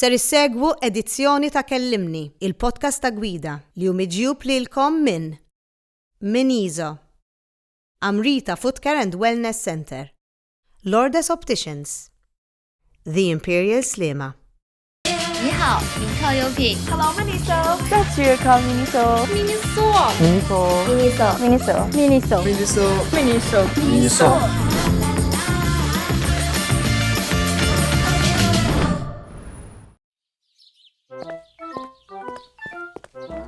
Ser issegwu edizzjoni ta' Kellimni, il-podcast ta' gwida li hu miġjub lilkom minn Iso, Amrita Foot Care and Wellness Center, Lourdes Opticians, The Imperial Slima. 你好，您靠右边。Hello, Miniso. That's your call, Miniso. Miniso. Miniso. Miniso. Miniso. Miniso. Miniso.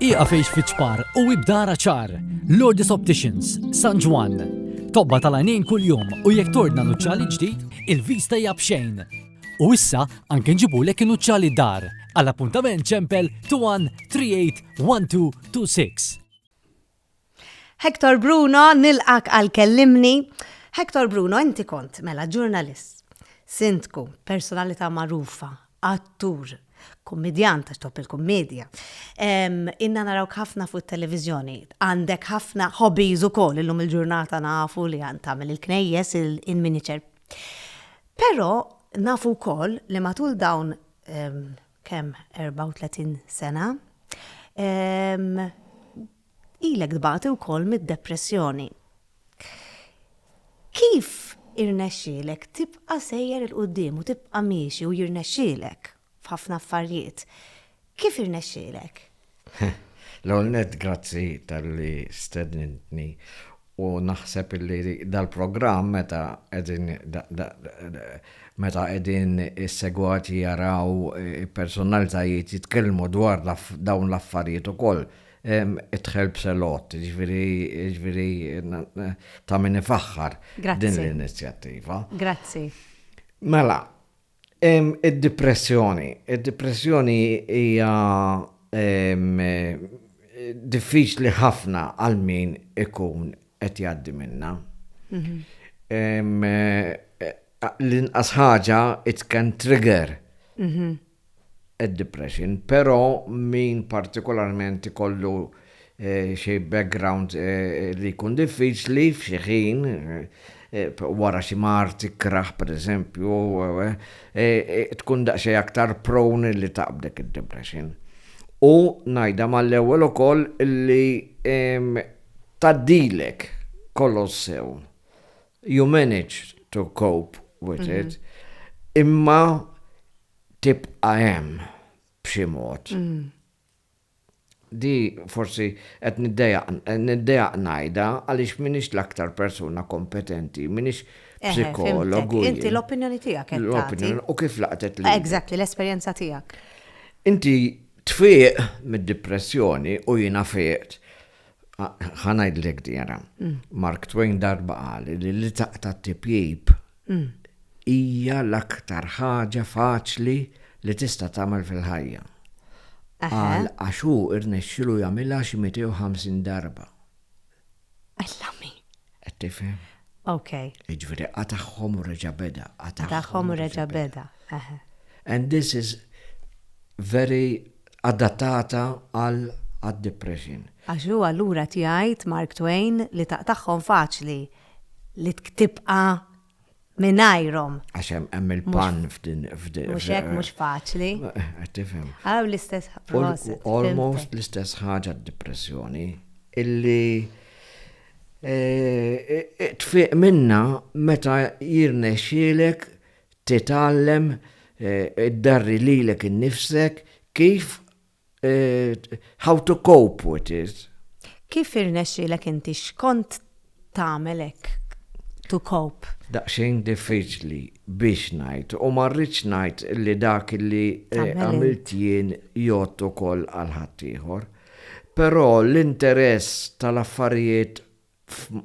Iqa fejx fiċpar u ibdara ċar, Lourdes Opticians, San Juan. Tobba tal-għajnejn kull-jum u jekk tordna nuċċali ġdid, il-vista jabxejn. U issa anke nġibulek nuċċali dar, għall-appuntament ċempel 21381226. Hector Bruno, nilqak għal-Kellimni. Hector Bruno, inti kont mela ġurnalist, sindku, personalità magħrufa, attur, kommedjant għax top il-kommedja. Inna narawk ħafna fuq televizjoni, għandek ħafna hobbies ukoll illum il-ġurnata nafu li għand tagħmel il-knejjes il-miniature. Però nafu wkoll li matul dawn kemm 34 sena ilek dbati wkoll mid-depressjoni. Kif irnexxielek tibqa' sejjer il-qudiem u tibqa' miexi u jirnexxielek f'ħafna affarijiet? Kif irnexxielek? L-għolnet grazzi tal-li stednitni u naħseb li dal-programm meta edin is-segwati jaraw personalitajiet jitkellmu dwar dawn l-affarijiet ukoll it-help a lot, ġviri ta' min ifaħħar din l-inizjattiva. Grazzi. Mela, id-depressjoni hija diffiċli ħafna għal min ikun qed jgħaddi minnha. L-inqas ħaġa it can trigger id-depression, però min partikolarment ikollu xi background li jkun diffiċli f'xi ħin wara xi mart ikraħ pereżempju tkun daqsxejn aktar prone li taqbdek id-depression. U ngħidha mal-ewwel ukoll li tgħaddilek kollu sew. You manage to cope with it, imma tibqa' hemm b'xi mod. Di forsi qed niddejjaq ngħidha għaliex m'iniex l-aktar persuna kompetenti, m'iniex psikologu. Inti l-opinjoni tiegħek qed tagħti. U kif laqtet li. Exactly, l-esperjenza tiegħek. Inti tfieq mid-depressjoni u jiena fieqt. Ħanajdlek dira. Mark Twain darba qal li taqta' tipjib hija l-aktar ħaġa faċli li tista' tagħmel fil-ħajja. Għax hu irnexxielu jagħmilha xi 250 darba. Allami. Qed tifhem? Okay. Jiġifieri qataħħom u reġa' beda. Qataħħom u reġa' beda. And this is very adattata għad-depression. Għax hu allura tgħid Mark Twain li taqtaħħom faċli li tibqa' minajrom. Għax hemm il-pan f'din. Mhux hekk mhux faċli. Qed tifhem. L-istess proset. Almost l-istess ħaġa d-depressjoni illi tfiq minna meta jirnexxielek titgħallem iddarri lilek innifsek kif how to cope with it. Kif irnexxielek inti x'kont tagħmel hekk to cope? Daqsxejn diffiċli biex ngħid u ma rridx ngħid li dak li għamilt jien jgħod ukoll għal ħadd ieħor. Però l-interess tal-affarijiet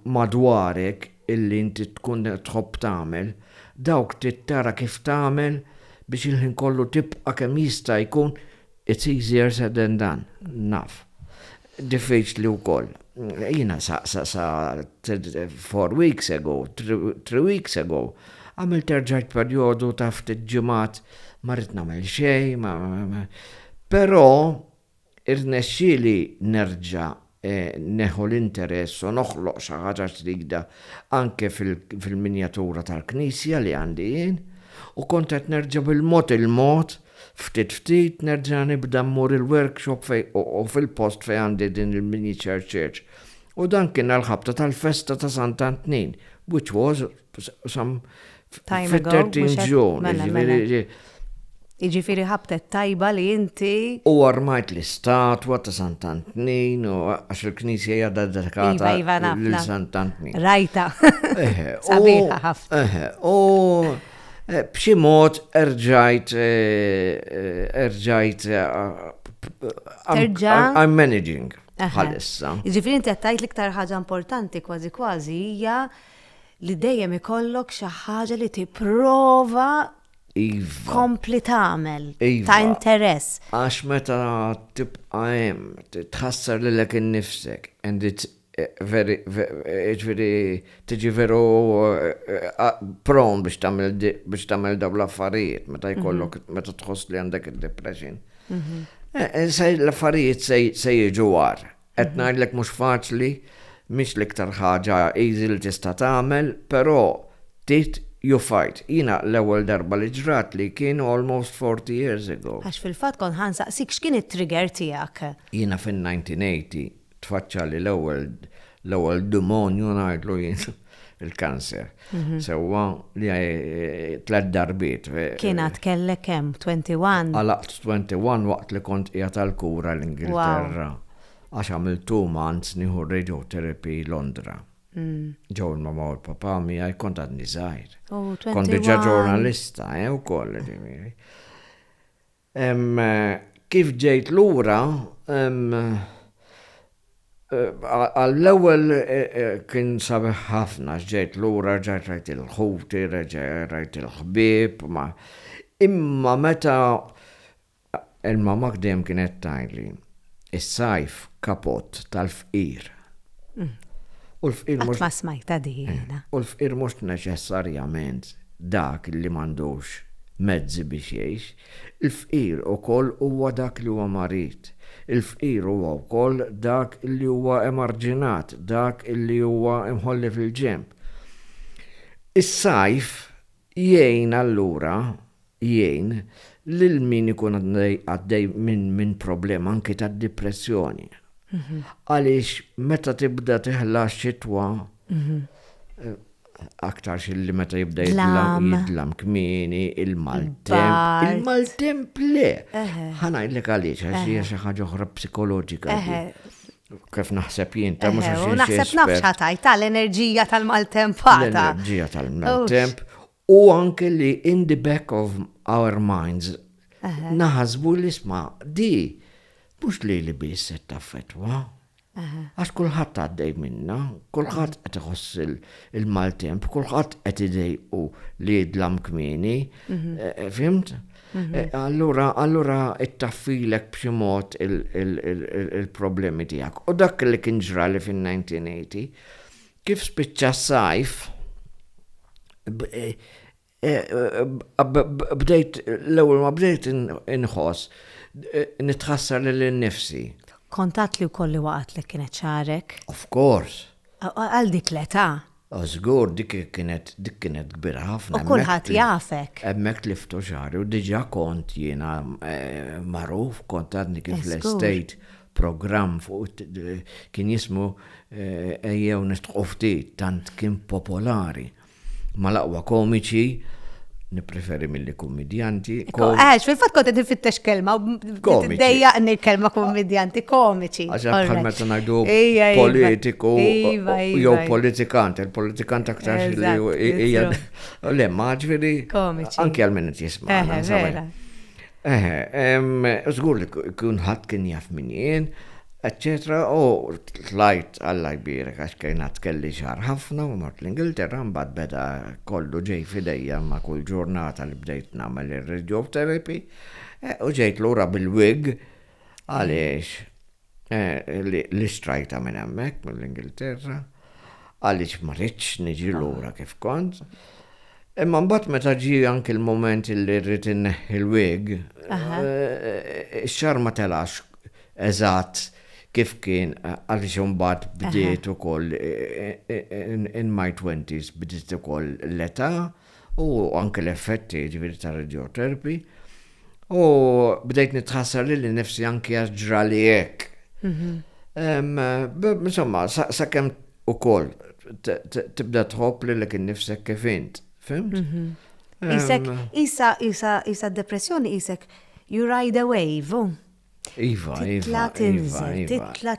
madwarek illi inti tkun tħobb tagħmel, dawk tittara kif tagħmel biex il-ħin kollu tibqa' kemm jista' jkun it's easier said than done. Naf. Diffiċli wkoll. Jina sa 4 weeks ago, 3 weeks ago, għamil terġajt periodu ta' ftit ġimgħat ma rrid nagħmel xejn, però irnexxieli nerġa' neħu l-interess u noħloq xi ħaġa ġdida anke fil-minjatura tal-Knisja li għandi jien u kont qed nerġa' bil-mod ftit nerġa' nibda mmur il-workshop u fil-post fej għandi din il-miniature church. U dan kien għal-ħabta tal-festa ta' Sant'Antnin, which was some Time ago, 13 June. Iġifiri ħabtet tajba li inti. U armajt l-istatwa ta' Sant'Antnin u għax il-knisja jgħadda dedikata l-Sant'Antnin. Rajta. Sabiħa ħafna. U b'xi mod erġajt I'm managing bħalissa. Iġifiri inti għattajt liktar ħaġa importanti kważi hija li dejjem ikollok xi ħaġa li tipprova kompli tagħmel ta' interess. Għax meta tibqa' hemm tħassar lilek innifsek and it's very tiġi veru prone biex tagħmel dawn l-affarijiet meta jkollok meta tħoss li għandek id-depression. L-affarijiet se jiġu war. Qed ngħidlek mhux faċli, mhix l-iktar ħaġa easy li tista' tagħmel, però you fight. Jina l-ewwel darba li ġrat li kien almost 40 years ago. Għax fil-fatt kon ħansaqsik x'kien it-trigger tiegħek? Jina fin-1980 tfaċċa li l-ewwel demonju ngħidlu jien il-kanser. Sewwa li 3 darbiet. Kien għad kellek hemm 21? Għalaqt 21 waqt li kont qiegħed għall-kura l-Ingilterra. Għax għamil 2 months nieħu radiotherapy Londra. Ġew il-mama u l-papa miegħi kont għadni żgħir. Kont diġà ġurnalista wkoll. Kif ġejt lura għall-ewwel kien sabiħ ħafna ġejt lura ġejt rajt il-ħuti, rajt il-ħbieb, imma meta il-mama dejjem kienet tgħidli is-sajf kapott tal-fqir. U l-fqir mhux ma smajta diħina. U l-fqir mhux neċessarjament dak li m'għandux mezzi biex jgħix. Il-fqir ukoll huwa dak li huwa marit. Il-fqir huwa wkoll dak li huwa emarġinat, dak li huwa imħolli fil-ġemp. Is-sajf jgħin allura jgħin lil min ikun għaddej minn problema anke tad-depressjoni. Għaliex meta tibda teħla xitwa aktar xilli meta jibda jidlam kmini, il-maltemp. Il-maltemp le. Ħanajdlek għaliex, għax hija xi ħaġa oħra psikoloġika. Kif naħseb jien ta' mhux għax naħseb nafxataj tal-enerġija tal-maltempata. L-enerġija tal-maltemp u anke li in the back of our minds naħasbu l-isma' di mux li biss qed taffettwa. Għax kulħadd għaddej minna, kulħadd qed iħoss il-maltemp, kulħadd qed idejqu li jidlam kmieni, fimt? Allura ittaffilek b'xi mod il-problemi tiegħek. U dak li kien ġrali fin-1980, kif spiċċa s-sajf, bdejt l-ewwel ma bdejt inħoss nitħassar l-nifsi. Kontat li wkoll waqt li kienet ċarek? Of course. Għal dik l-età? Żgur dik kienet kbira ħafna. U kulħadd jafek. Hemmhekk liftu xahri u diġà kont jiena magħruf kont għadni kif l-estate programm fuq kien jismu ejjew nitqgħu ftit tant kien popolari. Mal-aqwa komiċi nipreferi mill-li kummedjanti. Fil-fat kont nifittex kelma u t-dejja kelma kummedjanti komiċi. Għaxa bħal meta ngħidu politiku jew politikant, il-politikant aktar li hija lemma ġifieri anke għal min qed jisma'. Żgur li kun ħadd kien jaf min jien, eccetera, u tlajt għalla jbirek għax kajnat kelli xar ħafna u mort l-Ingilterra mbagħad beda kollu ġej fidejja ma' kull ġurnata li bdejt nagħmel ir-radiotherapy u ġejt lura bil-wig għaliex li strajta minn hemmhekk mill-Ingilterra għaliex ma rridx niġi lura kif kont. Imma mbagħad meta ġie anke l-moment li rrid inneħħi l-wig, ix-xahar ma telax eżatt kif kien għaliex imbagħad bdiet ukoll in my 20s bdiet ukoll l-età u anke l-effetti ġifieri ta' radiotherapy. U bdejt nitħassar li nifsi anki ġra li jekk. Insomma, sakemm ukoll tibda tħobb li kien nifsek kif int. Fimt? Isek, isa depressjoni isek, you ride a wave, Iva. titla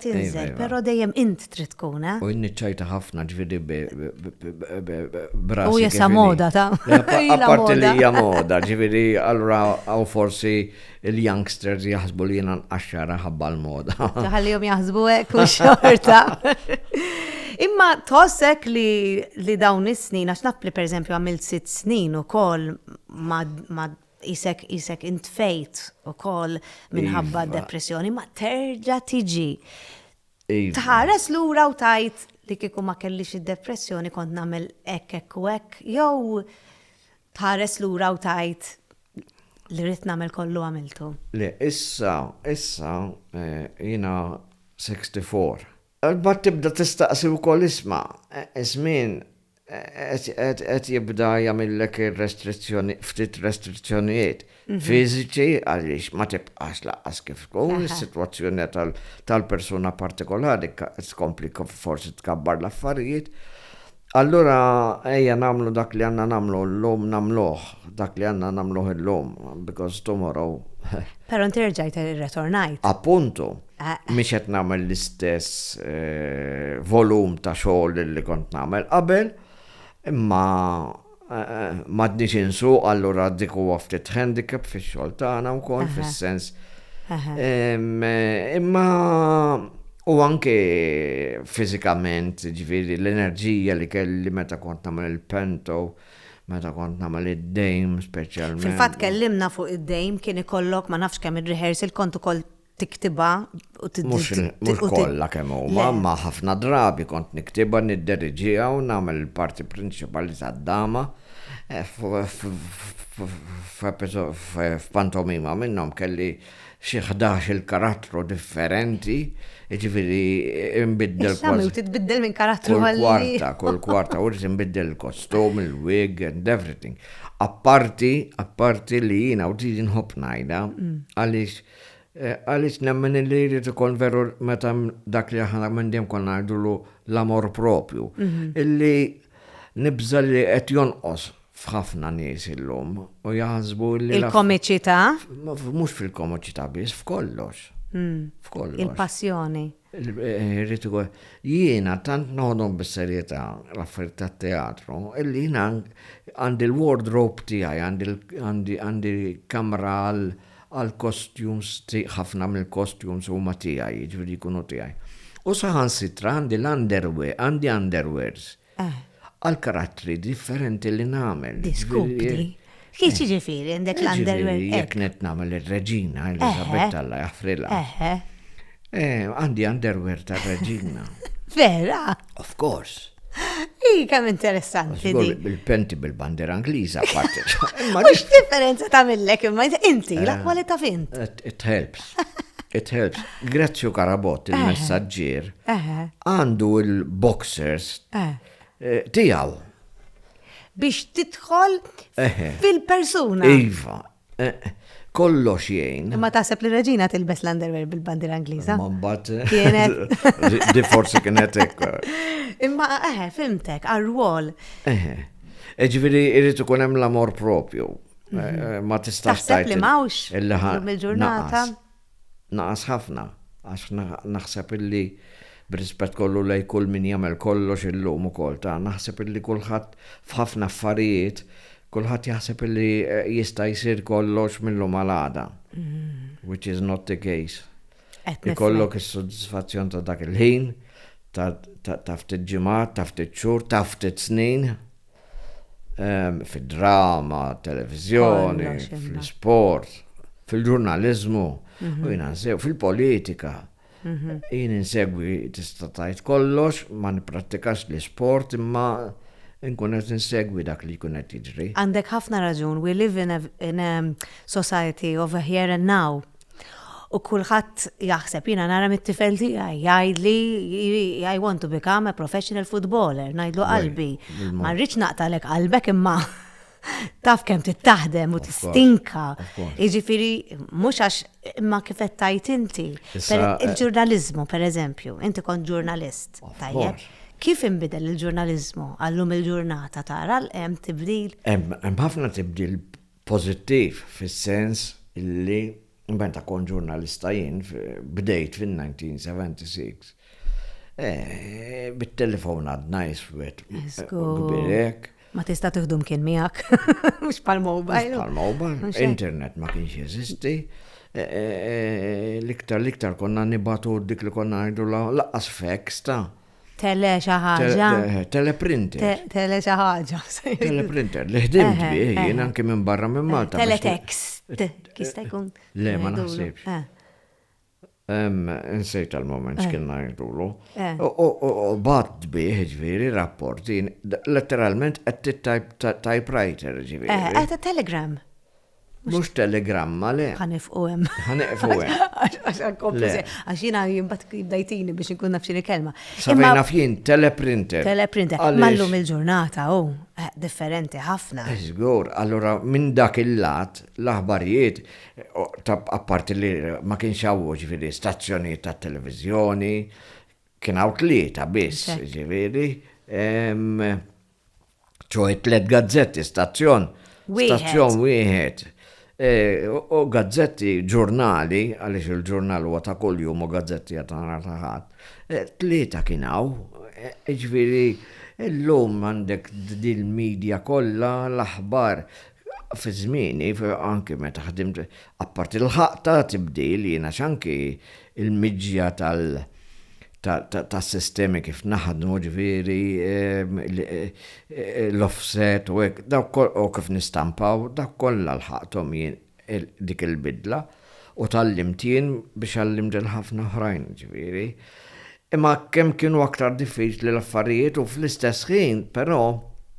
tinżel, pero dejjem int trid tkun, U inniċċajta ħafna ġvidi brasi. U jessa moda ta' Apparti li hija moda, ġvidi allura għaw forsi il-youngsters jaħsbu li jena nqaxxara ħabba l-moda. Taħallihom jaħsbu hekk u xorta. Imma tħossek li dawn is-snin, għax naf li pereżempju għamilt 6 snin ukoll ma' isek intfejt ukoll minħabba depressjoni, ma terġa' tiġi. Tħares lura u tajt li kieku ma kellix id-depressjoni kont nagħmel hekk u hekk, jew tħares lura u tajt li rrid nagħmel kollu għamiltu. Le, issa jiena 64. Bat tibda tistaqsi wkoll isma' żmien qed jibda jagħmillek ir-restrizzjoni, ftit restrizzjonijiet fiżiċi għaliex ma tibqax laqqas kif tkun is-sitwazzjoni tal-persuna partikolari tkompli forsi tkabbar l-affarijiet. Allura ejja nagħmlu dak li għandna nagħmlu llum nagħmluh, dak li għandna nagħmluh illum, because tomorrow. Però inti rġajt irretornajt. Appuntu, mhix qed nagħmel l-istess volum ta' xogħol li kont nagħmel qabel, imma m'għadniex insuq, allura dik huwa ftit handicap fix-xogħol tagħna wkoll fis-sens. Imma u anke fiżikament, ġifieri l-enerġija li kelli meta kont nagħmel il-pento, meta kont nagħmel id-dejm speċjalment. Fil-fatt kellimna fuq id-dejm kien ikollok ma nafx kemm ir-rehearsal kont ukoll tiktiba u Mhux kollha kemm huma, ma ħafna drabi kont niktiba nidderġija u nagħmel il-parti prinċipali tad-dama f'pantomima minnhom kelli xi 11 karattru differenti, ġifieri inbiddel kważi. Titbiddel minn karattru kull kwarta, u inbiddel il-kostum, il-wig and everything. Apparti li jiena u tiġi nħobb ngħidha għaliex nemmen li jrid ikun veru meta dak li aħna minn dejjem konna ngħidulu l-amor propju. Illi nibża li qed jonqos f'ħafna nies illum u jaħsbu li il-komiċità? Mhux fil-komiċità biss, f'kollox. F'kollox. Il-passjoni. Jiena tant noħodhom bis-serjetà l-affarijiet tat-teatru, illi jiena għandi l-wardrobe tiegħi, għandi kamra għal costumes, ħafna mill-costumes huma tiegħi, jiġifieri jkunu tiegħi. U saħansitra għandi underwears. Għal karattri differenti li nagħmel. Diskupri. Kif ġifieri għandek l-underwear? Jekk net nagħmel ir-Reġina Elisabetta Alla jaħfrilha. Għandi underwear ta' Reġina. Vera? Of course. Kemm interessanti di. Bil-penti bil-bandera Angliża apparti. Mhux differenza tagħmellek imma inti l-kwalità fint. It helps. It helps. Grazzju Karabot, il-messaġġier, għandu il-boxers tiegħu. Biex tidħol fil-persuna. Iva. Kollox jgħin. Ma taħseb li Reġina tilbes l-underwear bil-bandira Angliża? Mbagħad Kienet. Di forsi kienet hekk. Imma fimtek, għar-rwol. Ġifieri jrid ikun hemm l-amor propju. Ma tistax taħseb li mawx il-ġurnata. Naqas ħafna, għax naħseb illi b'rispett kollu lej kull min jagħmel kollox illum ukoll ta' naħseb illi kulħadd f'ħafna affarijiet, kulħadd jaħseb illi jista' jsir kollox mill-lum għal-għada. Which is not the case. Ikollok is-sodisfazzjon ta' dak il-ħin, ta' ftit ġimgħat, ta' ftit xhur, ta' ftit snin, fid-drama, televiżjoni, fl-sport, fil-ġurnaliżmu, u jina nsew fil-politika. Jien insegwi tista' tgħid kollox, ma nipprattikax l-sport imma nkun qed insegwi dak li jkun qed jiġri. Għandek ħafna raġun, we live in a society of a here and now. U kulħadd jaħseb jiena nara mit-tifel tiegħi jgħidli I want to become a professional footballer, ngħidlu qalbi. Ma rridx naqtalek qalbek imma taf kemm tittaħdem u tistinka. of course. Jiġifieri mhux għax imma kif qed tajt inti. Il-ġurnaliżmu pereżempju, inti kont ġurnalist. Tajjeb. course. Kif inbidel il-ġurnaliżmu għallum il-ġurnata tara hemm tibdil? Hemm ħafna tibdil pożittiv fis-sens illi meta kon ġurnalista jien bdejt fin-1976. Bit-telefon għadna jiswed. Gbirek. Ma tista' tieħdum kien miegħek. Mhux pal-mobile. Pal-mobile. Internet ma kienx jeżisti. L-iktar konna nibatu dik li konna ngħidu laqqas fax ta' Tele xi ħaġa. Teleprinter. Tele xi ħaġa. Teleprinter, li ħdimt bih, jien anke minn barra minn Malta. Teletext. Kista jkun. Le, ma naħsibx. Nsejt għal-moment x'kien ngħidulu. U bat bih ġifieri rapporti, letteralment qed typewriter ġifieri. Għeta telegram. Mhux telegramma le. Ħanifqu hemm. Ħaneqfu hemm. Għax jiena jimbat jibdajtini biex nkun naf x'inhi kelma. Savejna fien teleprinter. Teleprinter. Mallum il-ġurnata, differenti ħafna. Żgur, allura minn dak il-lat l-aħbarijiet, apparti li ma kienx hawn ġifieri stazzjonijiet ta' televiżjoni, kien hawn tlieta biss, ġifieri, ċoj 3 gazzetti, stazzjon wieħed. U gazzetti ġurnali, għaliex il-ġurnal huwa ta' kuljum u gazzetti għatana taħat, 3 kien hawn, ġifieri illum għandek dil-medja kollha l-aħbar fi żmieni anke meta ħdimt apparti l-ħaqta tibdil jiena x'anki il-miġja tas-sistemi kif naħdmu ġifieri l-offset u hekk u kif nistampaw dak kollha l-ħaqthom jien dik il-bidla u tallimt jien biex għallimt il-ħafna oħrajn ġifieri. Imma kemm kienu aktar diffiċli l-affarijiet u fl-istess ħin, però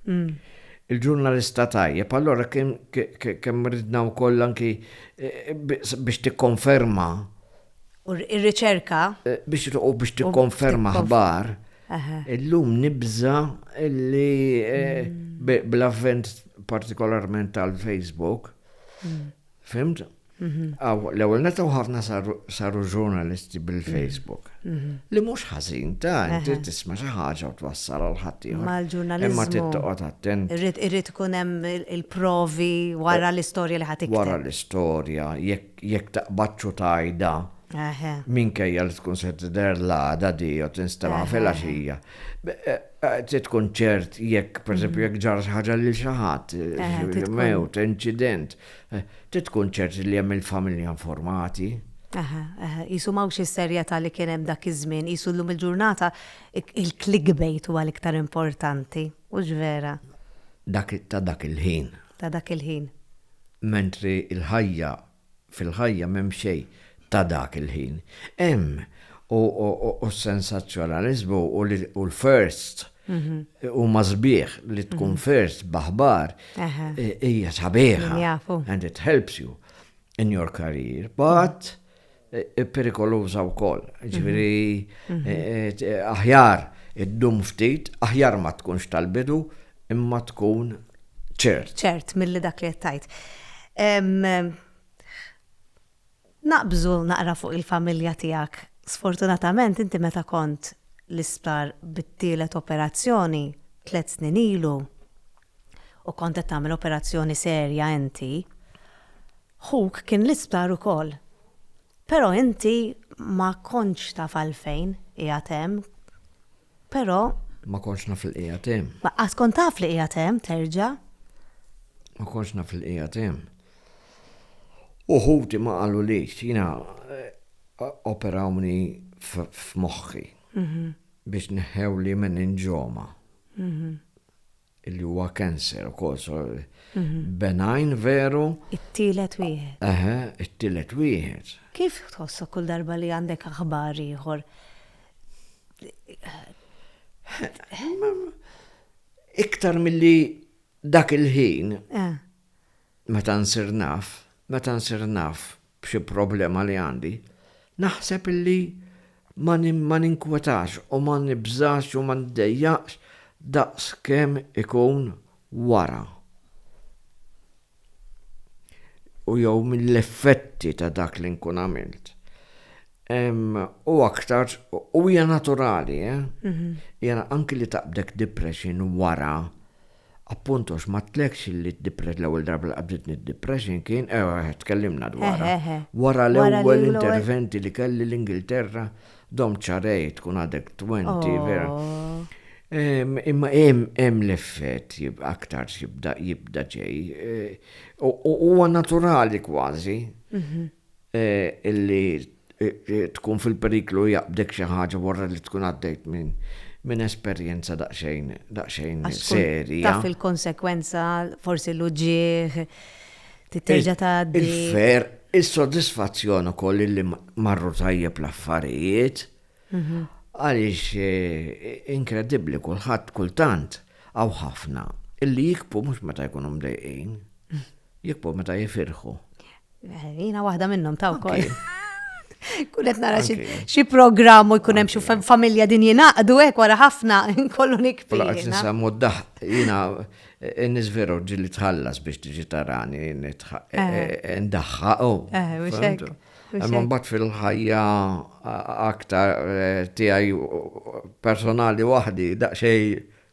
il-ġurnalista tajjeb, allora kemm ridna wkoll anki biex tikkonferma. U r-riċerka. Biex tikkonferma ħbar. Illum nibża li bl-avvent partikolarment tal-Facebook. Fimt? L-ewwel neta ħafna saru ġurnalisti bil-Facebook. Li mhux ħażin inti tisma' xi ħaġa u twassal għal ħadd ieħor. Mal-ġurnaliżmu. Imma tittoqgħod attent. Irrid ikun hemm il-provi wara l-istorja li ħadd tikteb. Wara l-istorja, jekk taqbadxu tajda. Minkejja li tkun se tidher l-għada di u tinstema' fil-għaxija. Tkun ċert jekk, pereżempju, jekk ġara xi ħaġa lil xi ħadd, mewt, inċident, tkun ċert li hemm il-familja informati. Isu mawx is-serjetà li kien hemm dak iż-żmien, isu llum il-ġurnata il-clickbait huwa l-iktar importanti, mhux vera. Ta' dak il-ħin. Ta' dak il-ħin. Mentri fil-ħajja m'hemm xejn ta' dak il-ħin. Hemm u s-sensazzjonalizmu u l-first u mażbieħ li tkun first baħbar hija sabiħa and it helps you in your career, but perikoluża wkoll. Ġifieri aħjar iddum ftit, aħjar ma tkunx tal-bidu imma tkun ċert. ċert milli dak li qed tajt. Naqbżu naqra fuq il-familja tiegħek. Sfortunatament inti meta kont l-isptar bit-tielet operazzjoni 3 snin ilu u kont qed tagħmel operazzjoni serja inti, ħuk kien l-isptar ukoll. Però inti ma kontx taf għalfejn qiegħed hemm, però ma kontx naf il-qiegħed hemm. Ma qas kont taf li qiegħed hemm terġa'? Ma kontx naf il-qiegħed hemm. Uħuti ma qalu lix, jina operawni f'moħħi biex neħew li minn inġoma. Illi huwa kanser ukoll, benign veru. It-tielet wieħed. It-tielet wieħed. Kif tħossok kull darba li għandek aħbar ieħor? Iktar milli dak il-ħin meta nsir naf b'xi problema li għandi, naħseb illi ma ninkwetax u ma nibżax u ma ndejjaqx daqs kemm ikun wara. u jew mill-effetti ta' dak li nkun għamilt. U aktar, u hija naturali, jena anki li taqbdek depression wara, appunto ma tlekx li l-ewwel darba li qabditni depression kien, tkellimna dwarha. Wara l-ewwel interventi li kelli l-Ingilterra, dom ċarejt tkun għadek 20, vera. Imma hemm l-effett aktar jibda ġej. Huwa naturali kważi illi tkun fil-periklu jaqbdek xi ħaġa wara li tkun għaddejt minn esperjenza daqsxejn serja. Taf il-konsekwenza, forsi l-uġieħ, titerġa' tgħaddi. Il-fer, is-sodisfazzjon ukoll li marru tajjeb l-affarijiet, għaliex inkredibbli kulħadd kultant għaw ħafna illi jikbu mhux meta jkunu mdejqin, jikbu meta jifirħu. Jiena waħda minnhom ta' wkoll. Kunet nara xi programmu jkun hemm xi familja din jingħaqdu hekk wara ħafna nkollu nikbi. Qed nisemmu jiena n-nies veru ġieli tħallas biex tiġi tarani ndaħħaqu. Imma mbagħad fil-ħajja aktar tiegħi personali waħdi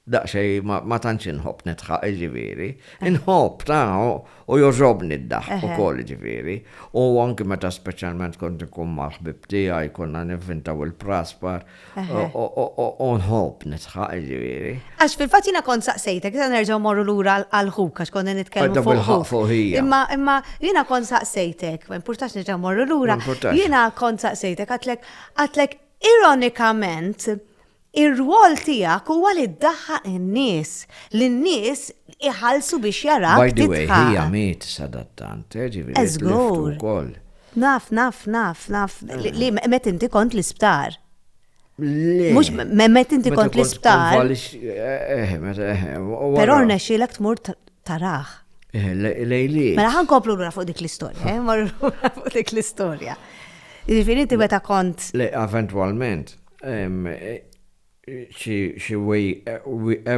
daqsxejn ma tantx inħobb nitħaq ġifieri. Inħobb u joġobni d-daħħ ukoll ġifieri. U anke meta speċjalment kont ikun mal-ħbib tiegħi konna nivvintaw il-Praspar u nħobb nitħaq ġifieri. Għax fil-fatt jiena kont saqsejtek, issa nerġgħu morru lura għall-ħuk għax konna nitkellmu fuq hija. Imma jiena kont saqsejtek, ma importax nerġgħu morru lura. Jiena kont saqsejtek għatlek ironikament ir-rwol tiegħek huwa li ddaħħaq in-nies, li n-nies iħallsu biex jarak. By the way, hija miet sadattant, ġifieri wkoll. Naf. Li met inti kont l-isptar. Mhux met inti kont l-isptar. Però rnexxielek tmur taraħ. Lejli. Mela ħankomplu lura fuq dik l-istorja, morru fuq dik l-istorja. Jiġifieri inti meta kont. Le, eventwalment. A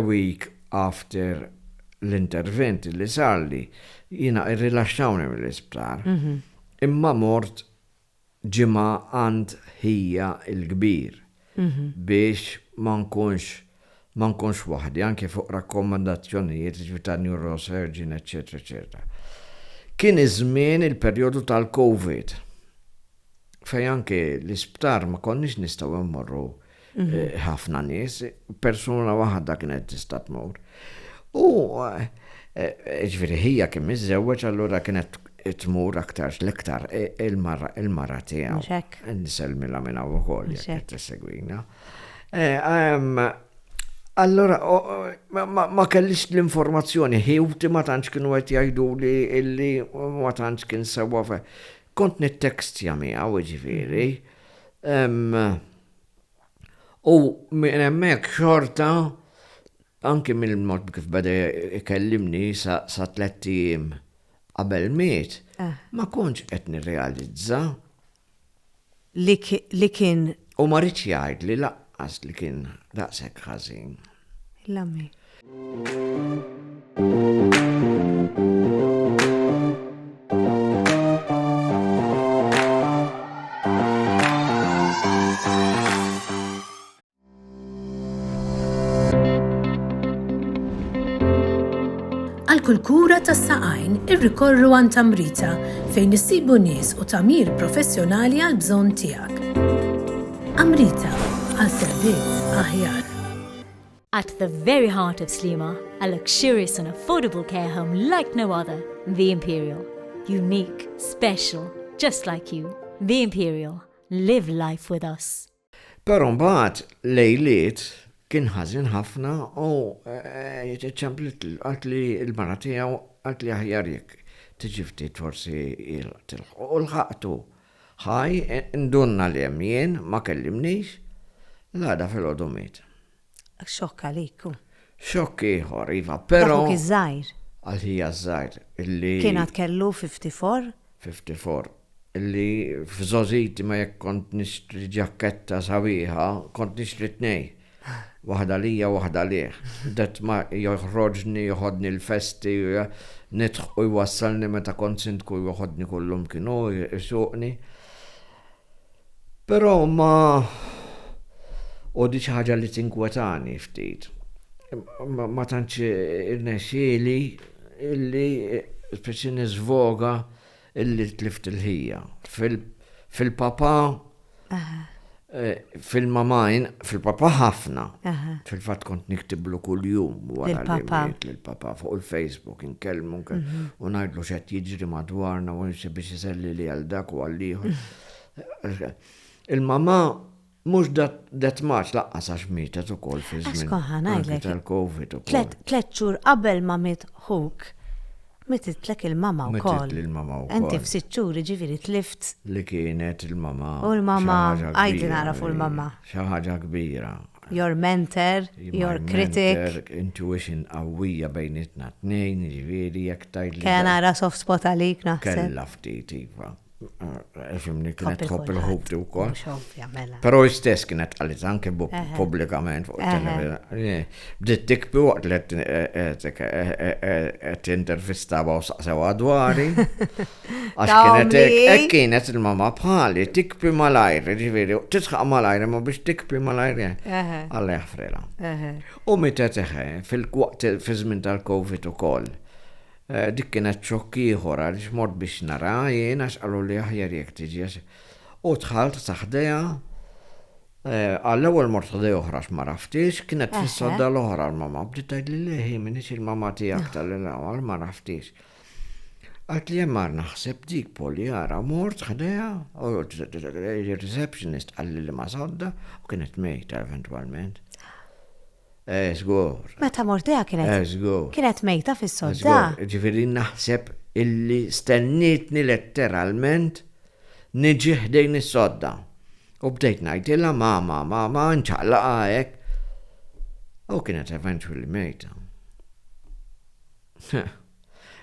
week after l-intervent li sarli, jina irrilaxxawni mill-isptar. Imma mort ġimgħa għand hija il-kbir biex ma nkunx waħdi anke fuq rakkomandazzjonijiet ta' neurosurgeon, eċetera. Kien iż-żmien il-perjodu tal-COVID fejn anke l-isptar ma konniex nistgħu mmorru ħafna nies, persuna waħda kienet tista' tmur. U ġifieri hija kien miżewweġ allura kienet tmur aktar l-iktar il-mara tiegħu. Niselmilha minn hawn ukoll jekk tissegwina. Allura ma kellix l-informazzjoni, ħiwti ma tantx kienu qed jgħiduli illi ma tantx kien sewwa kont nittekstja miegħu ġifieri. U minn hemmhekk xorta anke mill-mod kif beda ikellimni sa 3 ijiem qabel miet, ma kontx qed nirrealizza li kien. U ma rridx jgħidli laqqas li kien daqshekk ħażin. Lammi. Kull kura tas-saqajn irrikorru għand Amrita fejn issibu nies u tamir professjonali għal bżonn tiegħek. Amrita għal servizz aħjar. At the very heart of Sliema, a luxurious and affordable care home like no other, The Imperial. Unique, special, just like you. The Imperial. Live life with us. Però mbagħad lejliet kien ħażin ħafna u ċemplit għalt li l-mara tiegħu għalt li aħjar jekk tiġi ftit forsi tilħu. U l-ħaqtu ndunna li hemm jien ma kellimniex l-għada fil-għodu miet. Xokk għaliku. Xokk ieħor, iva, però. Dak iż-żgħir. Għal hija żgħir illi. Kien għad kellu 54? 54. Illi f'żożiti ma jekk kont nixtri ġakketta sabiħa, kont nixtri 2. waħda lija, waħda liħ. Dat ma joħroġni, joħodni l-festi, nitħu jwassalni meta kont sindku joħodni kullum kienu, jisuqni. Pero ma diċ ħaġa li tinkwetani ftit. Ma tantx irnexxieli illi speċi nizvoga illi tlift il-ħija. Fil-papa, fil-mamajn, fil-papa ħafna. Fil-fat kont niktiblu kull-jum wara li miet l-papa fuq il-Facebook, inkellmu u ngħidlu x'qed jiġri madwarna u biex iselli li għal dak u għal-ieħor. Il-mama mhux dat maċ laqqas għax mietet ukoll fi żmien tal-Covid ukoll. 3 xhur qabel ma miet ħuk. Mititlek il-mama u koll. Mitit il-mama u koll. Enti f'6 xhur ġifiri tlift. Li kienet il-mama. U l-mama, għajdi narafu l-mama. Xaħġa kbira. Your mentor, your critic. Intuition qawwija bejnietna tnejn, ġifiri jek tajd li. Kena nara soft spot għalik naħseb. Kella ftit iva. Fimni kienet tħobb il-ħobti u koll. Mela. Pero istess kienet għalit anke publikament fuq il-televizjoni. Bdiet tikbi waqt li t-intervistaba u saqsewa dwari. Għax kienet il-mama bħali, tikbi malajri, ġiviri, titħaq malajri, ma biex tikbi malajri. Alla jaffrela. U mitet fil-waqt fil-żmien tal-Covid u koll. Dik kienet ċokk ieħor għaliex mort biex nara jien għax qalu li aħjar jekk tiġi. U tħalt taħdejha għall-ewwel mort ħdej oħra ma raftix, kienet fis-sodda l-oħra l-mama bdiet tgħidli leħi minix il-mama tiegħek tal-ewwel ma raftix. Għalt li jemmar naħseb dik Poljara mort ħdejha u receptionist qalli li ma sodda u kienet mejta eventwalment. Żgur. Meta mortija kienet? Żgur. Kienet mejta fis-sodda. Ġifieri naħseb illi stennitni letteralment niġi ħdejn is-sodda. U bdejt ngħidilha mama nċaqlaqa hekk. U kienet eventually mejta.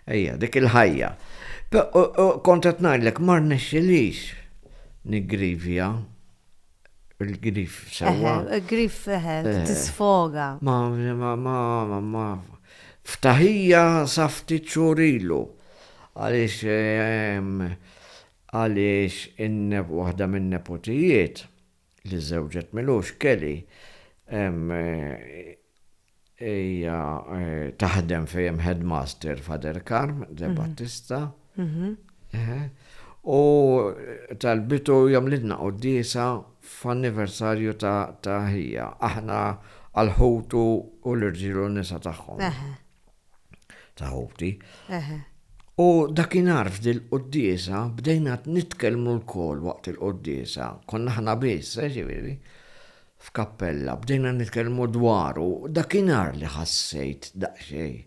Ejja, dik il-ħajja. Kont qed ngħidlek ma rnexxilix niggrivja. Il-grif sewa. Il-grif tisfoga. Ma. Ftaħija safti ċurilu. Għaliex waħda minn nepotijiet li żewġet Milux Kelly hija taħdem fejn headmaster Fader Karm de Battista. U tal-bitu jamlidna qoddisa f'anniversarju ta' ħija. Aħna għal-ħutu u l-irġilu nisa tagħhom. Ta' ħuti. U dakinhar f'dil qoddisa bdejna nitkellmu l-kol waqt il-qoddisa. Konna ħna biss, ġifieri, f'kappella, bdejna nitkellmu dwaru, dakinhar li ħassejt daqsxejn.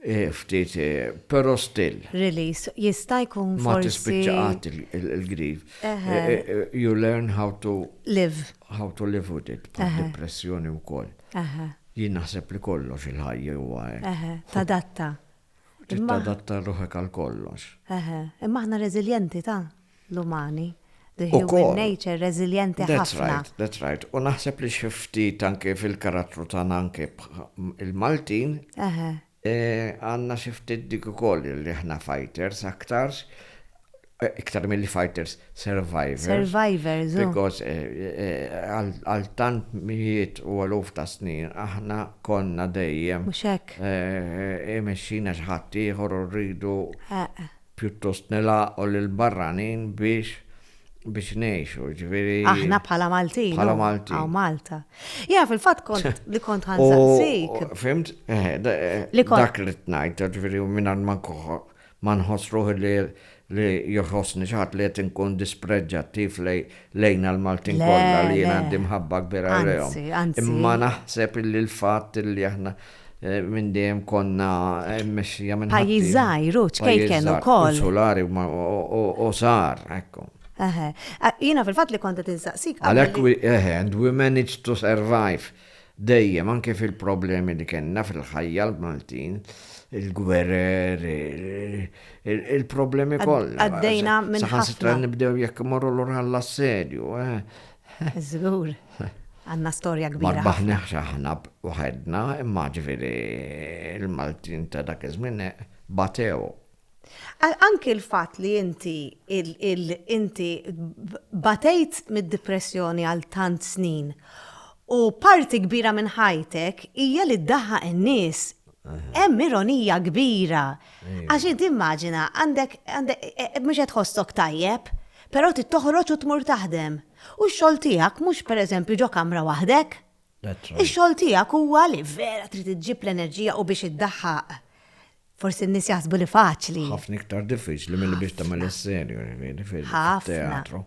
Ftit, pero still. Release, jista' jkun forsi. Ma tispiċċaqat il-grif. You learn how to live. How to live with it. Depressjoni wkoll. Jien naħseb li kollox il-ħajja huwa. Tadatta. Tadatta ruħek għal kollox. Imma aħna reżiljenti ta' l-umani. The human nature reżiljenti ħafna. That's right. U naħseb li xi ftit anke fil-karattru tagħna anke il-Maltin. Għanna xiftit dik ukoll li ħna fighters iktar mill-li fighters survivors. Survivors. Because għal tant mijiet u għaluf ta' snin aħna konna dejjem. Mhux hekk. Mexxina xi ħadd ieħor u rridu pjuttost nilaqgħu lil barranin biex ngħixu, ġifieri. Aħna bħala Maltin. Bħala Maltin. Għaw Malta. Ja, fil-fatt li kont ħansaqsik. Fimt? Dak li tnajt, ġifieri mingħajr ma nħoss ruħi li joħossni xi ħadd li qed inkun dispreġġattiv lejna l-Maltin kollha li jien għandi mħabba kbira lejhom. Imma naħseb li l-fatt li aħna minn dejjem konna mmexxija minn ħadd. Pajjiż żgħir, ċkejken ukoll. Solari u sar, ekku. Jina fil-fat li konta tinsaqsik. Għalek, and we managed to survive dejjem anke fil-problemi li kenna fil-ħajja l-Maltin, il-gwerer, il-problemi kollha. Għaddejna minn ħafna. Saħansitra nibdew jekk morru l-ura l-assedju. Żgur. Għanna storja kbira. Marbaħneħx aħna waħedna, imma ġifieri il-Maltin ta' dak iż-żmien batew. Anki l-fatt li inti batejt mid-depressjoni għal tant snin u parti kbira minn ħajtek hija li ddaħħaq in-nies. Hemm ironija kbira. Għax inti immaġina għandek mhux qed tħossok tajjeb, però trid toħroġ u tmur taħdem. U x-xogħol tiegħek mhux pereżempju ġo kamra waħdek. Ix-xogħol tiegħek huwa li vera trid iġġib l-enerġija u biex iddaħħaq. Forsi n-nies jaħsbu li faċli. Ħafna iktar diffiċli milli biex tagħmel is-serju fil-teatru.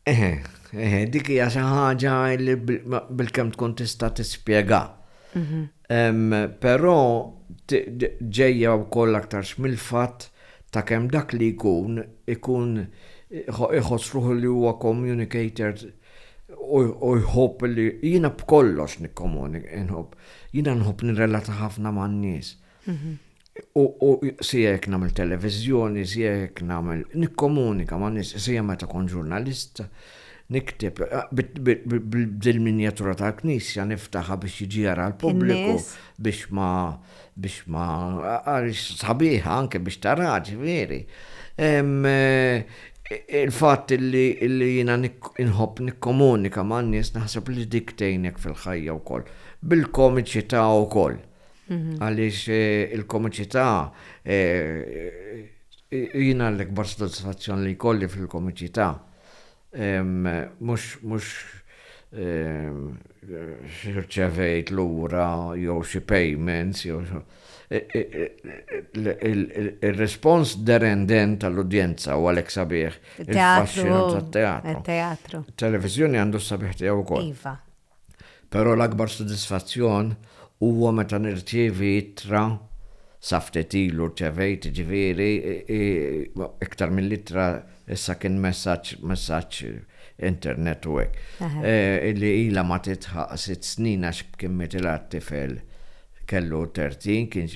Dik hija xi ħaġa li bil-kemm tkun tista' tispjega. Però ġejja wkoll aktarx mill-fatt ta' kemm dak li jkun iħoss ruħu li huwa communicator u jħobb li jiena b'kollox nikkomunika, jiena nħobb nirrelata ħafna man-nies. U sijek namel televizjoni, sijek namel nikkomunika man-nies, sija meta kon ġurnalista, nikteb bil-minjatura tal-Knisja niftaħa biex jiġi jara l-pubbliku biex ma sabiħa anke biex tara ġifieri. Il-fatt li jiena inħobb nikkomunika man-nies naħseb li diktejnek fil-ħajja wkoll, bil-komiċità wkoll. Għaliex il-komiċità jiena l-ikbar soddisfazzjoni li jkolli fil-komiċità mhux rċevejt lura jew xi payments jew il-respons derendent tal-udjenza u għalhekk sabiħ il-fasċinu tat-teatru. Televizjoni għandu sabiħ tiegħu wkoll. Iva. Però l-akbar soddisfazzjon huwa meta nirċievi ittra saftet ilu rċevejt ġifieri iktar mill-ittra issa kien messaġġ internet u hekk. Illi ilha ma titħaq 6 snin għax kien mitilha t-tifel kellu 13 kien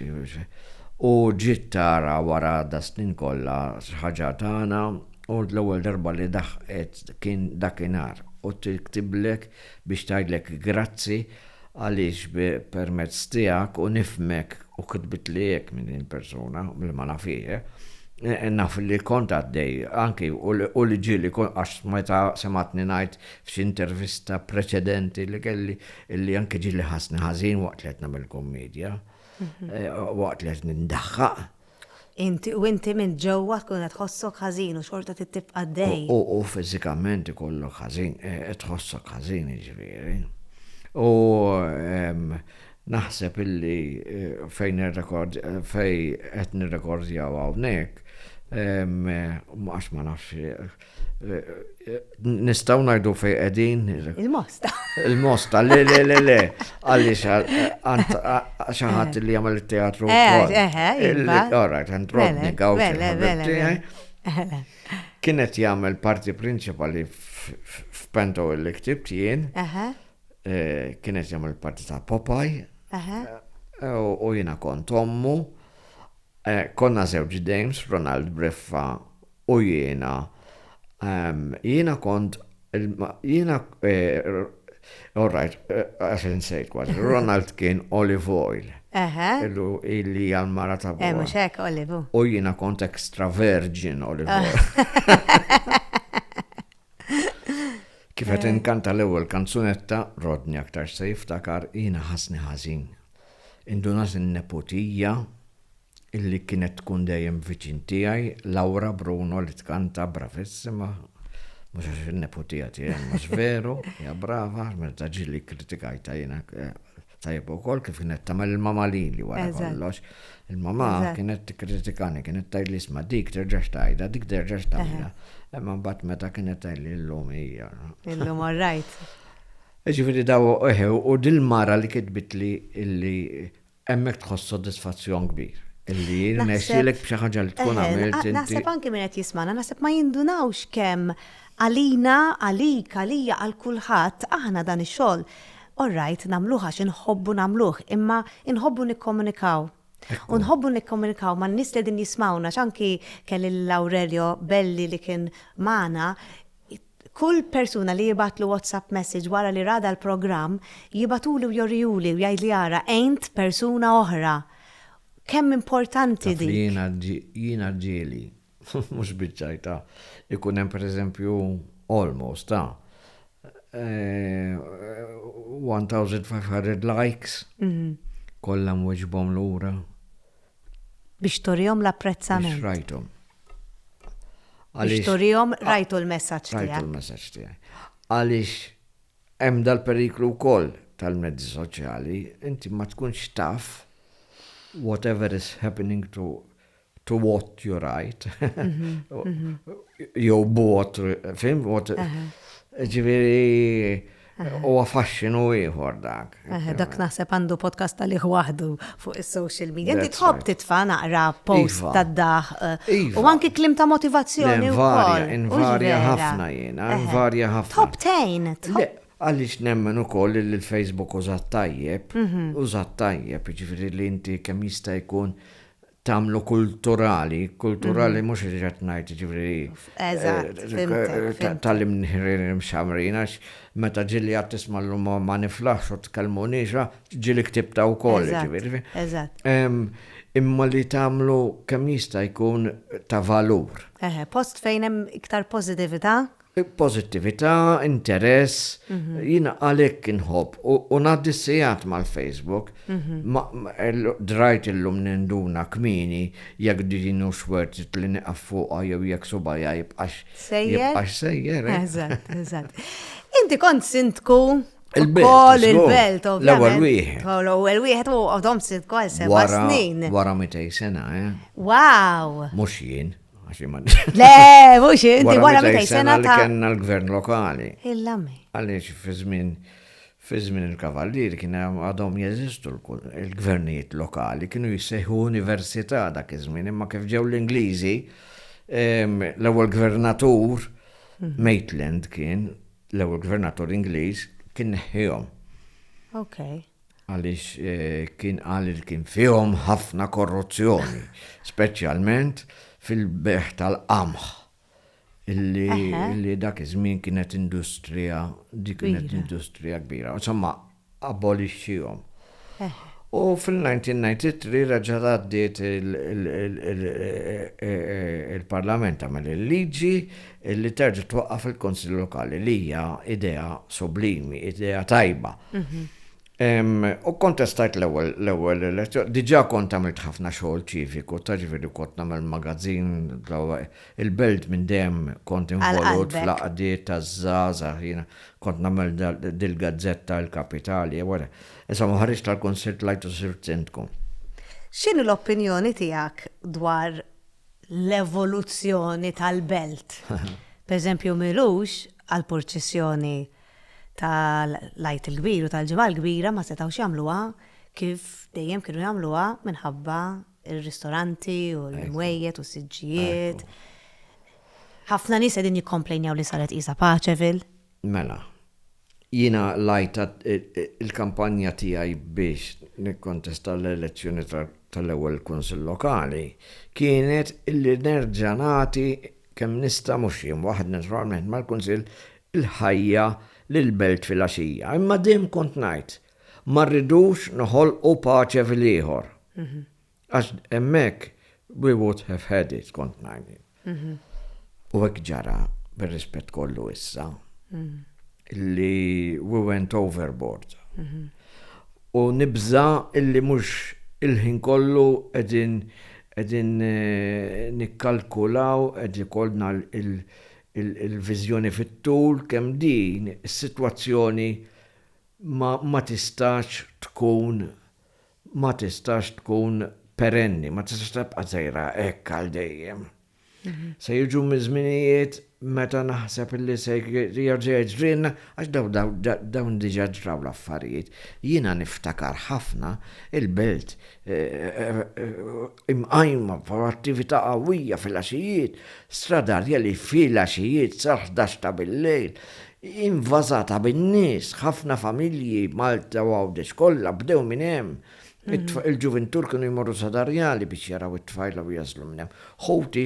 u ġiet tara wara da snin kollha ħaġa tagħna u l-ewwel darba li daħqet kien dakinhar u tiktiblek biex tgħidlek grazzi għaliex permezz tiegħek u nifmek u kitbit li hekk minn din persuna mill ma nafih. Naf li kont għaddej anki u li ġieli għax meta sematni ngħid f'xi intervista preċedenti li kelli illi anke ġieli ħassni ħażin waqt li qed nagħmel komedja, waqt li qed nindaħħaq. Inti minn ġewwa tkun qed tħossok ħażin u xorta tibqa' għaddej. U fiżikament ikollok ħażin, qed tħossok ħażin jiġifieri. U naħseb illi fejn qed nirrekordjaw hawnhekk għax ma nafx nistgħu ngħidu fejn qegħdin. Il-Mosta. Il-Mosta, le, għaliex xi ħadd li jagħmel it-teatru wkoll. Alright, Rodney Gawx kienet jagħmel parti prinċipali f'Pento li ktibt jien. Kienet jagħmel parti ta' Popeye. U jiena kont ommu. Konna żewġ dames, Ronald Breffa u jiena. Jiena kont alright, għax insejt kważi. Ronald kien olive oil. Illi għal-mara ta' buħa. Mhux hekk olive. U jiena kont extra virgin olive oil. Kifet inkanta l-ewwel kanzunetta, Rodney aktar se jiftakar jiena ħassni ħażin. Indunas in-nepotija illi kienet tkun dejjem viċin tiegħi, Laura Bruno li tkanta bravissima, mhux għax in-nepotija tiegħi mhux veru, hija brava, meta ġieli kritikajta jiena tajjeb ukoll kif kienet tagħmel il-mama lili wara kollox. Il-mama kienet tikkritikani, kienet tgħidli isma' dik terġax tgħidha, dik terġax tagħmilha. Imma mbagħad meta kienet tgħidli llum hija. Illum all right. Ġifieri u dil-mara li kitbit li illi hemmhekk tħoss soddisfazzjon kbir. Illi nexxielek b'xi ħaġa li tkun għamilt inti. Naħseb anke min qed jisma'na, naħseb ma jindunawx kemm għalina, għalik, għalija, għal kulħadd aħna dan ix-xogħol. All right, nagħmluh għax inħobbu nagħmluh, imma inħobbu nikkomunikaw. U nħobbu nikkomunikaw ma' n-nies li din jismawna, x'anki kelli l-Aurelio Belli li kien magħna, kull persuna li jibatlu WhatsApp message wara li rada l-program, jibatulu jorjuli u jgħid li jara ain't persuna oħra. Kemm importanti di? Jiena ġieli, mhux biċċajta, ikun hemm pereżempju almost 1500 likes, kollha mweġbhom lura. Biex torihom l-apprezzament. Biex rajthom. Biex torihom rajtu l-messaġġ tiegħek. Rajtu l-messaġġ tiegħek. Għaliex hemm dal-periklu wkoll tal-mezzi soċjali, inti ma tkunx taf whatever is happening to what you write. Jew bot, fim, ġifieri u affaxxinu ieħor dak. Dak naħseb għandu podcast tal-ih waħdu fuq is-social media. Inti tħobb titfa' naqra post tad-daħ u anki klim ta' motivazzjoni wkoll. Invarja ħafna jiena, invarja ħafna. Top 10. Għaliex nemmen ukoll li l-Facebook użat tajjeb, ġifieri li inti kemm jista' jkun tamlu kulturali mhux irid ngħid ġifieri. Tallim nħirir mxamrina meta ġilli għad tisma' l-lum ma niflaħx u tkellmunix, ġilli ktibta wkoll ġifieri. Imma li tagħmlu kemm jista' jkun ta' valur. Post fejn hemm iktar pożittività? Pozittività, interess, jina għalek inħobb u naddi sijat mal-Facebook, drajt illum ninduna kmini jek dinu xwertit li niqaffuqa jew jek subaja jibqax sejjer. Eżatt. Inti kont sintku il-belt, l-ewwel wieħed. L-ewwel wieħed u għadhom sintku għal 7 snin. Wara 200 sena, Wow! Mhux jien. Le, mux, inti wara 200 sena li kellna l-gvern lokali. Il-lami. Għaliex fi żmien il-kavallieri kien għadhom jeżistu l-gvernijiet lokali, kienu jissejħu università dak iż-żmien, imma kif ġew l-Ingliżi, l-ewwel gvernatur Maitland kien l-ewwel gvernatur Ingliż kien neħħihom. Okay. Għaliex kien kien fihom ħafna korruzzjoni, speċjalment fil-beħ tal-qamħ, illi dak iż-żmien kienet industrija kbira. Insomma, abolixxihom. U fil-1993 raġgħet għaddiet il-Parlament għamel il-liġi illi terġa' twaqqaf il-Konsill Lokali li hija idea sublimi, idea tajba. U kontestajt l-ewwel elezzjoni, diġà kont għamilt ħafna xogħol ċiviku, ġifieri kont nagħmel magazzin il-belt minn dejjem kont involut fl-qadiet taż-żgħażagħ, jiena kont nagħmel dil-gazzetta l-Kapitali, insomma ħarriġt tal-Kunsill tlajtu sirt sindku. X'inhu l-opinjoni tiegħek dwar l-evoluzzjoni tal-belt? Pereżempju milux għall-purċissjoni tal-lajt il-kbir u tal-ġimgħa l-kbira ma setgħux jagħmluha kif dejjem kienu jagħmluha minħabba ir-ristoranti u l-imwejjed u s-siġġijiet. Ħafna nies qegħdin jikkomplejnjaw li saret qisha Paċeville. Mela, jiena lajta il-kampanja tiegħi biex nikkontesta l-elezzjoni tal-ewwel Kunsill Lokali kienet illi nerġa' nagħti kemm nista' mhux jien waħed naturalment mal-Kunsill il-ħajja l-belt fil-għaxija. Imma dejjem kont ngħid, ma rridux noħolqu Paċeville ieħor. Għax hemmhekk we would have had it, kont ngħid. U hekk ġara bir-rispett kollu issa. Illi we went overboard. U nibża illi mhux il-ħin kollu qegħdin nikkalkulaw qed ikollna il-vizjoni fit-tul kemm din is-sitwazzjoni ma tistax tkun perenni, ma tistax tibqa' sejra hekk għal dejjem. Se jiġu miż-żminijiet meta naħseb illi se jerġa' jiġrilna għax dawn diġà ġraw l-affarijiet. Jiena niftakar ħafna il-belt imqajma f'attività qawwija fil-għaxijiet, stradarja li fil-għaxijiet sa 11 ta' bil-lejl, invażata bin-nies, ħafna familji Malta u Għawdex kollha bdew minn hemm. Il-ġuventur kienu jmorru sadarjali biex jaraw it-tfajla u jaslu minnem. Ħoti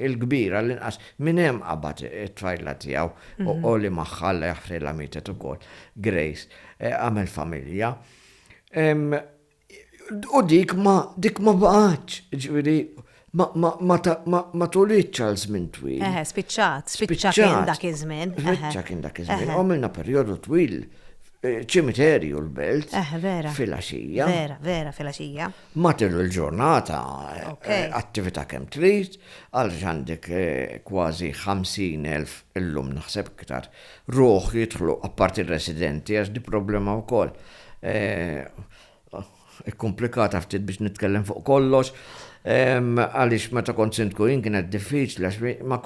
il-kbira l-inqas minnem qabad it-tfajla tijaw u li maħħalla jaħfrila mietet u kol. Grace, għamel familja. U dik ma baqax, ġviri, ma tulitx għal żmien twil. Spiċċat kien dak iż-żmien. Spiċċa kien dak iż-żmien. Għamilna perjodu twil ċimiterju l-belt. Vera. Fil-għaxija. Vera, fil-għaxija. Matilu l-ġurnata, attività kemm trid, għal għandek kważi 50,000 illum naħseb iktar. Ruħ jidħlu apparti residenti għax di problema wkoll. Komplikata ftit biex nitkellem fuq kollox, għaliex meta kont sindku jien kienet diffiċli għax ma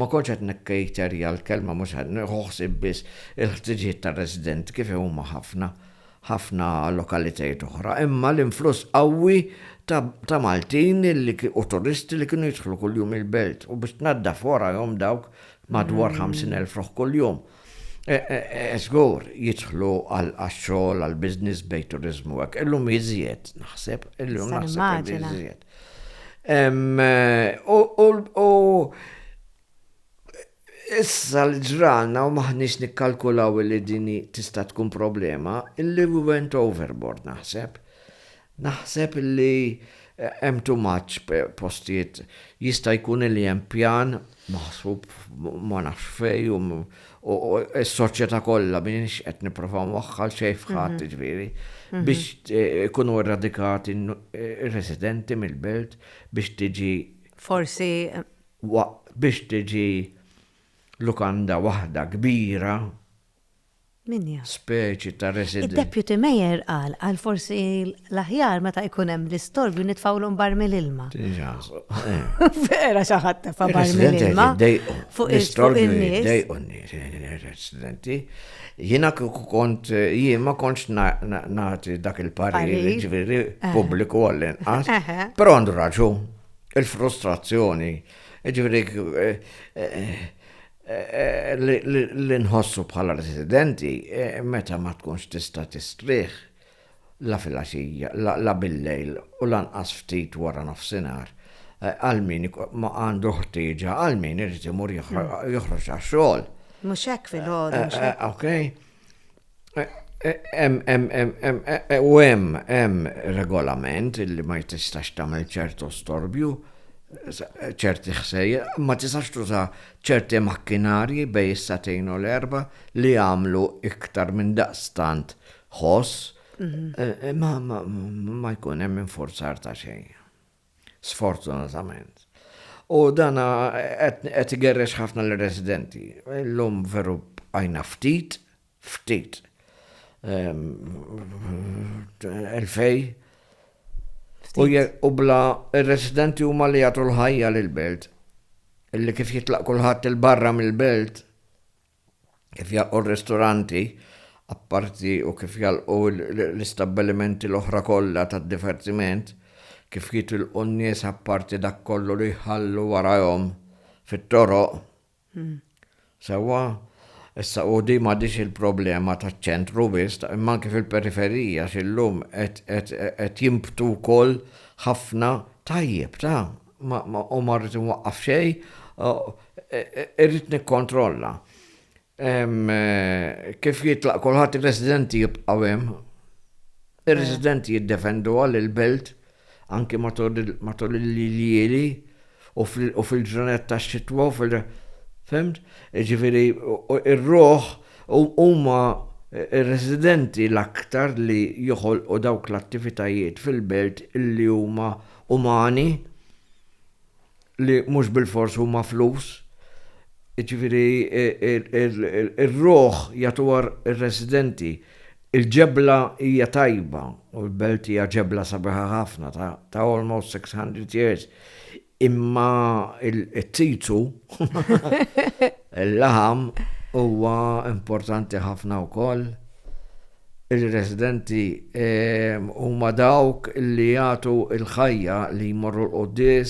kontx qed nekkejterja l-kelma mhux qed nħossib biss il-ħtiġijiet tar-residenti kif huma ħafna lokalitajiet oħra, imma l-influss qawwi ta' Maltin u turisti li kienu jidħlu kuljum il-belt u biex tnaddaf warahom dawk madwar 50,000 ruħ kuljum. Żgur jidħlu għal-xogħol, għal-business bej turizmu hekk. Illum iżjed naħseb, illum naħseb iżjed. Issa l-ġralna u maħniex nikkalkulaw li dini tista' tkun problema, illi we went overboard naħseb. Naħseb illi hemm too much postijiet jista' jkun li hemm pjan maħsub ma nafx fej u s-soċjetà kollha biex qed nipprovaw waħħal xejn f'ħadd ġifieri biex ikunu eradikati residenti mill-belt biex tiġi forsi biex tiġi lukanda waħda kbira. Minja. Speċi ta' residenti. Id-deputy mayor għal forsi l-aħjar meta jkun hemm l-istorbju nitfawlhom bar mill-ilma. Vera xi ħadd tefa' bar mill-ilma. Fuq il-nies. Residenti. Jiena jien ma kontx nagħti dak il-parir ġifieri pubbliku għall-inqas. Però għandu raġun. Il-frustrazzjoni. Ġifieri l-inħossu bħala residenti, meta ma tkunx tista' tistrieħ la fil-għaxija, la bil-lejl u lanqas ftit wara nofsinhar. Għal-min ma għandu ħtieġa, għal-min irid imur joħroġ għax-xogħol. Mhux hekk fil-ħodu. Okej. U hemm regolament illi ma jistax tagħmel ċertu storbju, ċerti ħsejja, ma tistax tuża ċerti makkinarji bej is-satejn u l-erba li għamlu iktar minn daqstant ħoss, ma jkun hemm infurzar ta' xejn. Sfortunatament. U dana qed igerrex ħafna l-residenti. Illum veru bqajna ftit. Elfej. U bla il-residenti huma li jagħtu l-ħajja lill-belt. Illi kif jitlaq kulħadd il-barra mill-belt, kif jaqgħu r-ristoranti, apparti u kif jalqu l-istabbilimenti l-oħra kollha tad-divertiment, kif jitilqu n-nies apparti dak kollu li jħallu warahom fit-toroq. Sewwa, issa u di m'għadix il-problema taċ-ċentru biss, imma anke fil-periferija x'illum qed jimbtu wkoll ħafna tajjeb u ma rrid inwaqqaf xejn, irrid nikkontrolla. Kif jitlaq kulħadd ir-residenti jibqgħu hemm, ir-residenti jiddefendu għal il-belt anke matul il-lieli u fil-ġranet tax-xitwa u Femt? Ġifieri ir-roħ huma ir-residenti l-aktar li joħolqu dawk l-attivitajiet fil-belt illi huma umani li mhux bil-fors huma flus. Ġifieri ir-roħ jagħtuha ir-residenti. Il-ġebla hija tajba u l-belt hija ġebla sabiħa ħafna ta' almost 600 years. Imma il-titu, il-laħam, huwa importanti ħafna wkoll. Il-residenti huma dawk li jagħtu il-ħajja li jmorru l-quddies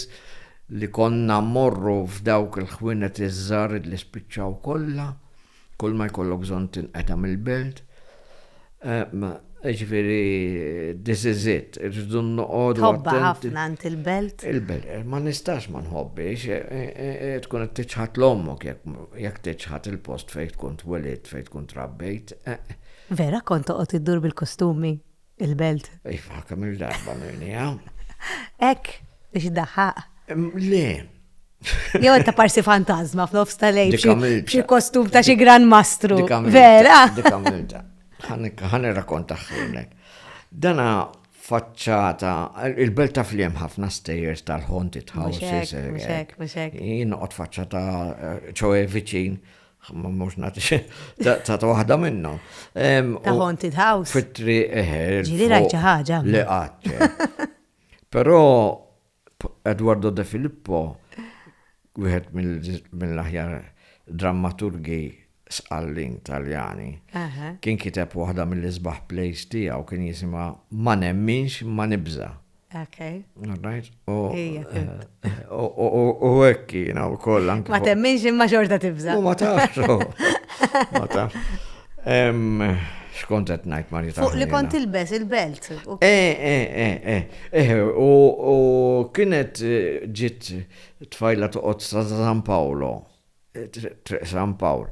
li konna mmorru f'dawk il-ħwienet iż-żar li spiċċaw kollha, kull ma jkollok bżonn tinqeta' mill-belt. ġifiri, this is it. Irridu noqogħdu Tħobba ħafna ant il-belt. Il-belt, ma nistax ma nħobbix, tkun tiċħat l-ommok jekk tiċħat il-post fejn tkun twelid, fejn tkun trabbejt. Vera kont toqgħod iddur bil-kostumi il-belt. Iva, kemm il-darba minni, Ek, biex daħħaq. Le. Jew ta' parsi fantazma f'nofs tal-lejl. Dik għamilta. Xi kostum ta' xi gran mastru. Dik għamilta, Vera? Dik għamilta. Ħan irrakkonta ħilek. Dana faċċata, il-belt taf li hemm ħafna stairs tal-haunted houses. Mhux hekk. Jien noqgħod faċċata ċoe viċin, ma mhux nagħti ta' waħda minnhom. Ta' haunted house. Fitri Ġieli rajt xi ħaġa. Le qatt. Però Eduardo De Filippo, wieħed mill-aħjar drammaturgi sqallin Taljani, kien kiteb waħda mill-isbaħ plays tiegħu kien jisimha Ma nemminx ma nibża. Okay. Right? U hekk jiena wkoll anke. Ma temminx imma xorta tibża. U ma tafx. Ma tafx. X'kont qed ngħid Marita. Fuq li kont tilbes il-belt. U kienet ġiet tfajla toqgħod sa San Paolo. San Paolo.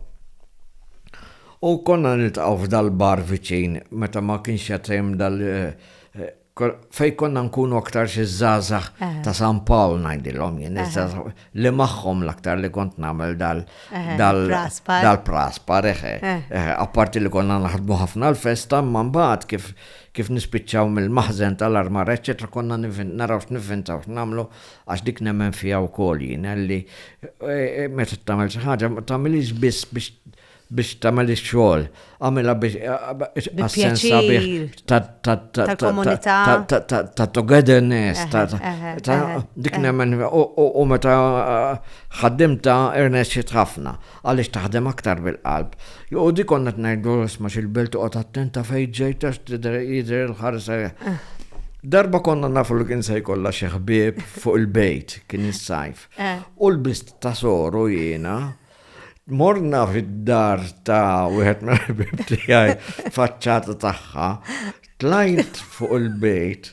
U konna niltaqgħu f'dal-bar viċin meta ma kienx jatem fej konna nkunu aktar xi żgħażagħ ta' San Pawl ngħidilhom jien li magħhom l-aktar li kont nagħmel dal-praspar apparti li konna naħdmu ħafna l-festa imma mbagħad kif nispiċċaw mill-maħżen tal-armar eċetera konna naraw x'nivvintaw x'nagħmlu għax dik nemmen fiha wkoll jien li meta tagħmel xi ħaġa ma tagħmilix biss biex tagħmel ix-xogħol, għamilha biex għas-sensa tal-komunità, ta' togetherness, dik nemmen u meta ħaddimta irnexxiet ħafna għaliex taħdem aktar bil-qalb. U dik konna ngħidu isma' x'il-belt toqgħod attenta fejn ġejt għax jidher il-ħarsa. Darba konna nafu li kien se jkollha xi ħbieb fuq il-bejt kien is-sajf. U l-bist ta' soru jiena morna fid-dar ta' wieħed mill-ħbieb tiegħi faċċata tagħha, tlajt fuq il-bejt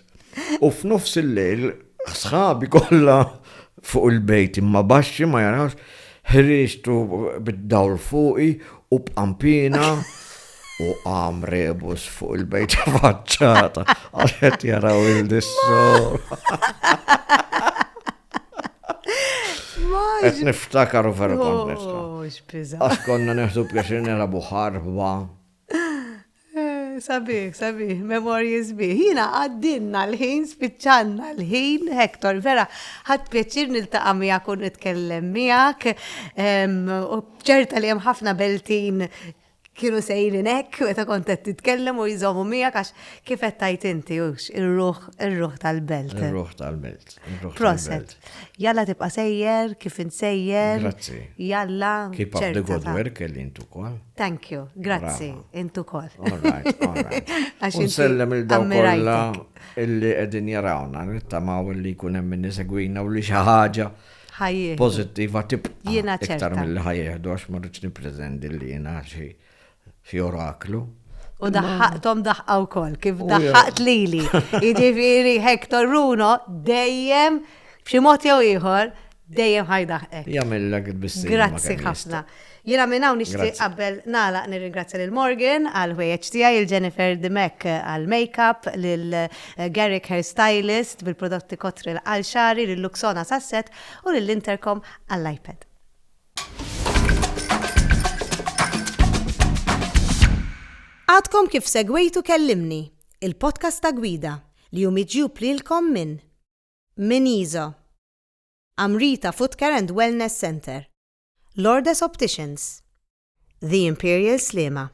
u f'nofs il-lejl sħabi kollha fuq il-bejt imma baxxi ma jarawx ħriġtu bid-dawl fuqi u b'qampina u qam rebus fuq il-bejt faċċata għax qed jaraw il-dissor. Qed niftakaru veru kontesta. Għax konna neħdu pjaċir nelabu ħarba. Sabiħ, memories bih. Jina għaddinna l-ħin, spiċċanna l-ħin, Hector, vera, ħadd pjaċir niltaqa' miegħek u nitkellem miegħek. U ċerta li hemm ħafna beltin kienu sejrin hekk, meta kont qed titkellem u jżommu miegħek għax kif qed tajt inti ir-ruħ tal-belt. Ir-ruħ tal-belt. Proset. Jalla tibqa' sejjer, kif insejjer. Grazzi. Jalla. Keep up the good work li intu kol. Thank you, grazzi, intu kol. All right. Unsellem il-daw kollha illi qegħdin jarawna, nittamaw li jkun hemm min isegwina u li xi ħaġa pożittiva tibqa' iktar milli ħajjeħdu għax ma rridx nippreżendi li jiena xi oraklu. U daħħaqtom daħqaw kol, kif daħħaqt lili. Jiġifieri Hector Bruno dejjem b'xi mod jew ieħor dejjem ħajdaħqek. Jagħmellek bissir. Grazzi ħafna. Jiena minn hawn nixtieq qabel nagħlaq nirringrazzja lil Morgan għal ħwejjeġ tiegħi, il-Jennifer Demek għal make-up, lil Garrick Hairstylist bil-prodotti Kotril għal xari, lil Luxona Sasset u lil Intercom għall-iPad. Għadkom kif segwejtu kellimni, il-podcast ta' gwida li jum iġġub lilkom minn Izo, Amrita Foot Care and Wellness Center, Lourdes Opticians, The Imperial Slima.